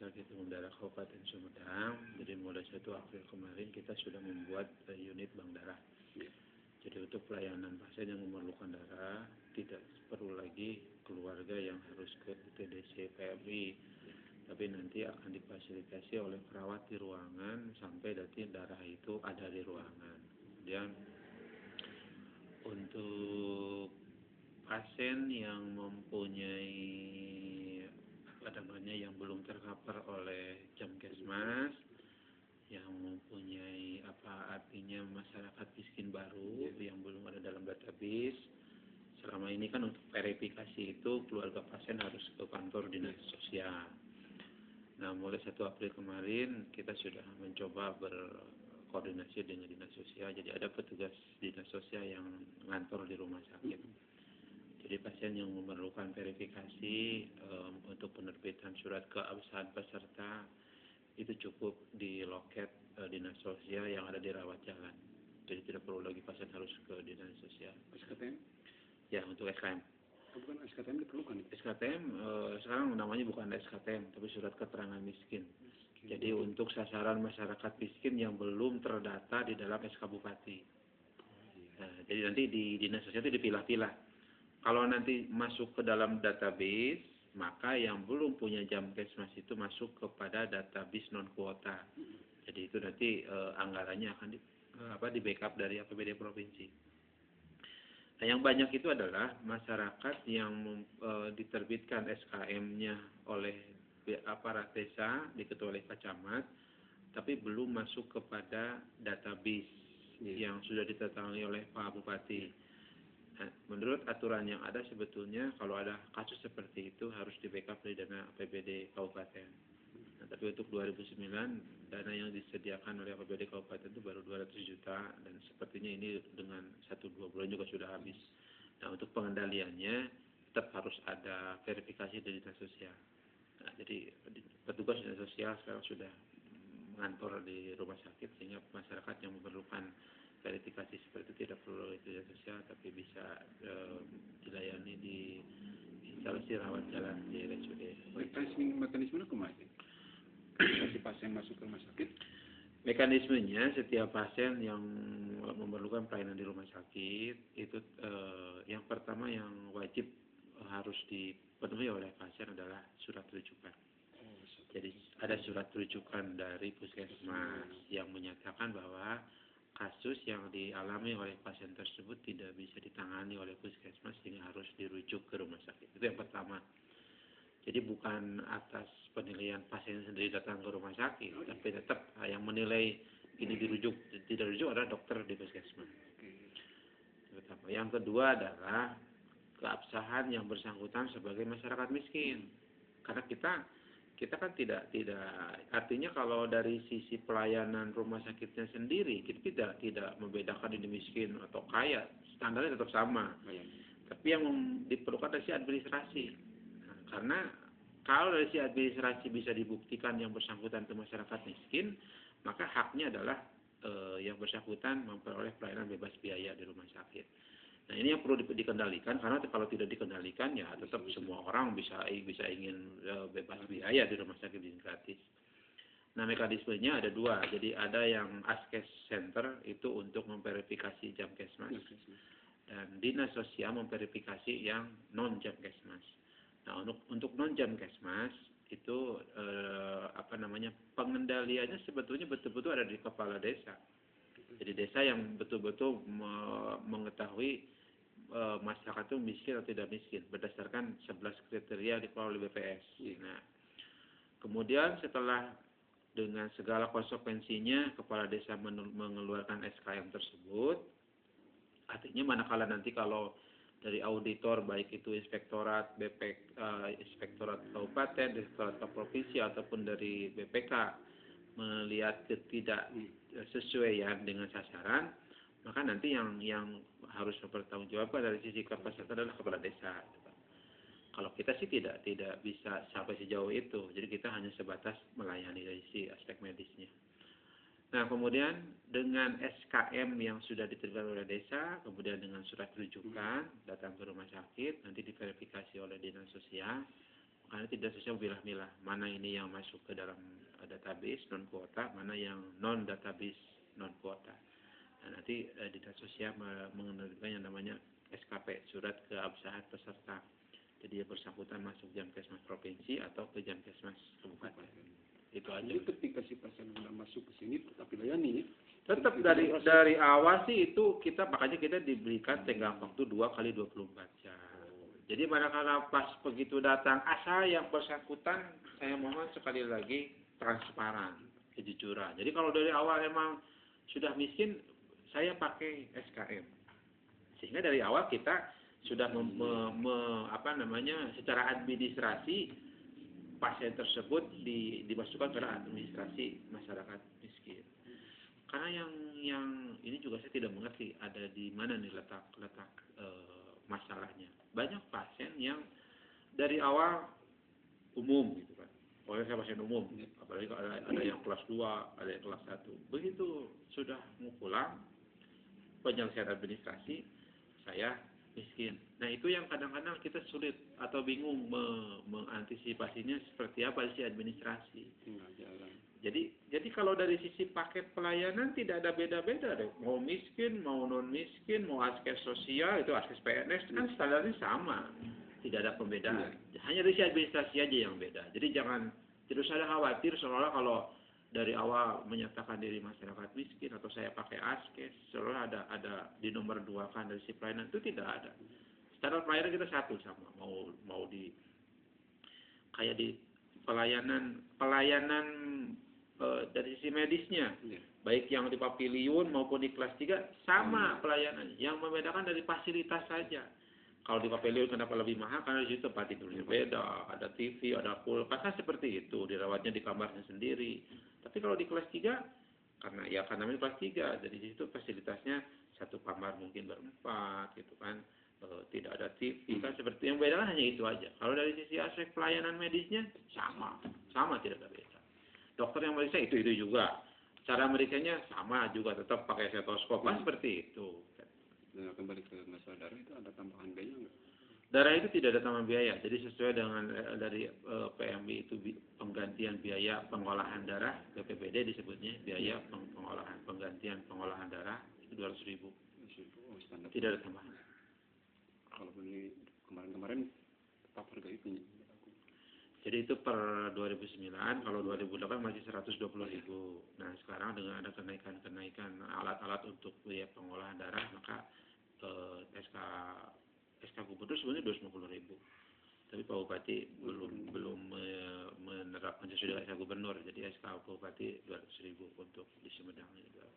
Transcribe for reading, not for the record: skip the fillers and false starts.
Sakit Umum Daerah Kabupaten Sumedang. Jadi mulai 1 April kemarin kita sudah membuat unit bank darah. Jadi untuk pelayanan pasien yang memerlukan darah tidak perlu lagi keluarga yang harus ke TDC PMI, tapi nanti akan difasilitasi oleh perawat di ruangan sampai nanti darah itu ada di ruangan. Kemudian untuk pasien yang mempunyai yang belum tercover oleh Jamkesmas, yang mempunyai artinya masyarakat miskin baru yang belum ada dalam database. Selama ini kan untuk verifikasi itu keluarga pasien harus ke kantor dinas sosial. Nah, mulai 1 April kemarin kita sudah mencoba berkoordinasi dengan dinas sosial. Jadi ada petugas dinas sosial yang ngantor di rumah sakit. Jadi pasien yang memerlukan verifikasi untuk penerbitan surat keabsahan peserta itu cukup di loket dinas sosial yang ada di rawat jalan. Jadi tidak perlu lagi pasien harus ke dinas sosial. SKTM? Ya, untuk SKM. Bukan SKTM diperlukan? SKTM sekarang namanya bukan SKTM, tapi surat keterangan miskin. Jadi untuk sasaran masyarakat miskin yang belum terdata di dalam SK Bupati. Nah, jadi nanti di dinas sosial itu dipilah-pilah. Kalau nanti masuk ke dalam database, maka yang belum punya Jamkesmas itu masuk kepada database non kuota. Jadi itu nanti anggarannya akan di backup dari APBD provinsi. Nah, yang banyak itu adalah masyarakat yang diterbitkan SKM-nya oleh aparat desa, diketuai oleh Pak Camat, tapi belum masuk kepada database yang sudah ditetapkan oleh Pak Bupati. Nah, menurut aturan yang ada sebetulnya kalau ada kasus seperti itu harus di backup dari dana APBD Kabupaten. Nah, tapi untuk 2009 dana yang disediakan oleh APBD Kabupaten itu baru 200 juta dan sepertinya ini dengan 1-2 bulan juga sudah habis. Nah, untuk pengendaliannya tetap harus ada verifikasi dari dinas sosial. Nah, jadi petugas dinas sosial sekarang sudah mengantor di rumah sakit sehingga masyarakat yang memerlukan verifikasi seperti itu tidak perlu dinas sosial tapi bisa dilayani di instalasi rawat jalan di RSUD. Mekanismenya kemana? Si pasien masuk ke rumah sakit? Mekanismenya setiap pasien yang memerlukan pelayanan di rumah sakit itu yang pertama yang wajib harus dipenuhi oleh pasien adalah surat rujukan. Jadi ada surat rujukan dari puskesmas yang menyatakan bahwa kasus yang dialami oleh pasien tersebut tidak bisa ditangani oleh puskesmas sehingga harus dirujuk ke rumah sakit. Itu yang pertama. Jadi bukan atas penilaian pasien sendiri datang ke rumah sakit, tapi tetap yang menilai ini dirujuk tidak dirujuk adalah dokter di puskesmas. Pertama. Yang kedua adalah keabsahan yang bersangkutan sebagai masyarakat miskin. Karena kita kan tidak artinya kalau dari sisi pelayanan rumah sakitnya sendiri kita tidak membedakan ini miskin atau kaya, standarnya tetap sama. Tapi yang diperlukan dari sisi administrasi. Nah, karena kalau dari sisi administrasi bisa dibuktikan yang bersangkutan itu masyarakat miskin, maka haknya adalah yang bersangkutan memperoleh pelayanan bebas biaya di rumah sakit. Nah, ini yang perlu dikendalikan karena kalau tidak dikendalikan ya tetap semua orang bisa ingin bebas biaya di rumah sakit gratis. Nah, mekanismenya ada 2. Jadi ada yang Askes Center itu untuk memverifikasi Jamkesmas dan dinas sosial memverifikasi yang non Jamkesmas. Nah, untuk non Jamkesmas itu pengendaliannya sebetulnya betul-betul ada di kepala desa. Jadi desa yang betul-betul mengetahui masyarakat itu miskin atau tidak miskin berdasarkan 11 kriteria dikeluarkan oleh BPS. Nah, kemudian setelah dengan segala konsekuensinya kepala desa mengeluarkan SKM tersebut, artinya manakala nanti kalau dari auditor baik itu inspektorat inspektorat kabupaten, inspektorat provinsi ataupun dari BPK melihat ketidaksesuaian dengan sasaran, maka nanti yang harus mempertanggungjawabkan dari sisi kapasitas adalah kepala desa. Kalau kita sih tidak bisa sampai sejauh itu, jadi kita hanya sebatas melayani dari sisi aspek medisnya. Nah, kemudian dengan SKM yang sudah diterima oleh desa, kemudian dengan surat rujukan datang ke rumah sakit, nanti diverifikasi oleh dinas sosial, karena tidak sesuai milah-milah mana ini yang masuk ke dalam database non kuota, mana yang non database non kuota. Nah, nanti Dinas Sosial menerbitkan yang namanya SKP, surat keabsahan peserta. Jadi yang bersangkutan masuk Jamkesmas provinsi atau ke Jamkesmas kabupaten. Itu aja. Jadi ketika si pasien sudah masuk ke sini tetap dilayani ya? Tetap dari awal sih itu makanya kita diberikan tenggang waktu 2 kali 24 jam. Jadi manakala pas begitu datang asal yang bersangkutan, saya mohon sekali lagi transparan, kejujuran. Jadi kalau dari awal emang sudah miskin, saya pakai SKM. Sehingga dari awal kita sudah secara administrasi pasien tersebut dimasukkan ke administrasi masyarakat miskin. Karena yang ini juga saya tidak mengerti ada di mana nih letak masalahnya. Banyak pasien yang dari awal umum gitu kan. Oleh saya pasien umum, apalagi kalau ada yang kelas 2, ada yang kelas 1. Begitu sudah mau pulang penyelesaian administrasi, saya miskin. Nah, itu yang kadang-kadang kita sulit atau bingung mengantisipasinya seperti apa sih administrasi. Jadi kalau dari sisi paket pelayanan tidak ada beda-beda deh. Mau miskin, mau non miskin, mau askes sosial, itu askes PNS kan standarnya sama. Tidak ada pembedaan. Hanya dari sisi administrasi aja yang beda. Jadi tidak usah ada khawatir seolah-olah kalau dari awal menyatakan diri masyarakat miskin atau saya pakai askes, seolah ada di nomor 2 kan dari sisi pelayanan, itu tidak ada. Standar pelayanan kita satu sama. Mau di kayak di pelayanan dari sisi medisnya, baik yang di Papiliun maupun di kelas 3 sama pelayanan. Yang membedakan dari fasilitas saja. Kalau di Papiliun kenapa lebih mahal? Karena di situ tempat tidurnya beda, ada TV, ada kulkas, kan seperti itu, dirawatnya di kamarnya sendiri. Tapi kalau di kelas 3 karena namanya kelas 3, jadi di situ fasilitasnya satu kamar mungkin berempat gitu kan. Tidak ada TV kan, seperti yang beda kan hanya itu aja. Kalau dari sisi aspek pelayanan medisnya sama tidak ada beda. Dokter yang meriksa itu juga, cara meriksanya sama juga, tetap pakai stetoskop kan seperti itu. Dan kembali ke masalah darah itu ada tambahan biaya nggak? Darah itu tidak ada tambahan biaya, jadi sesuai dengan dari PMI itu penggantian biaya pengolahan darah, BPBD disebutnya biaya penggantian pengolahan darah itu 200.000. Tidak ada tambahan. Kalau beli kemarin tetap harga itu. Jadi itu per 2009, kalau 2008 masih 120.000. Nah sekarang dengan ada kenaikan alat-alat untuk biaya pengolahan darah, maka SK Gubernur sebenarnya 250.000. Tapi Pak Bupati belum menerapkan sesuai dengan SK Gubernur, jadi SK Bupati 200.000 untuk di Sumedang juga.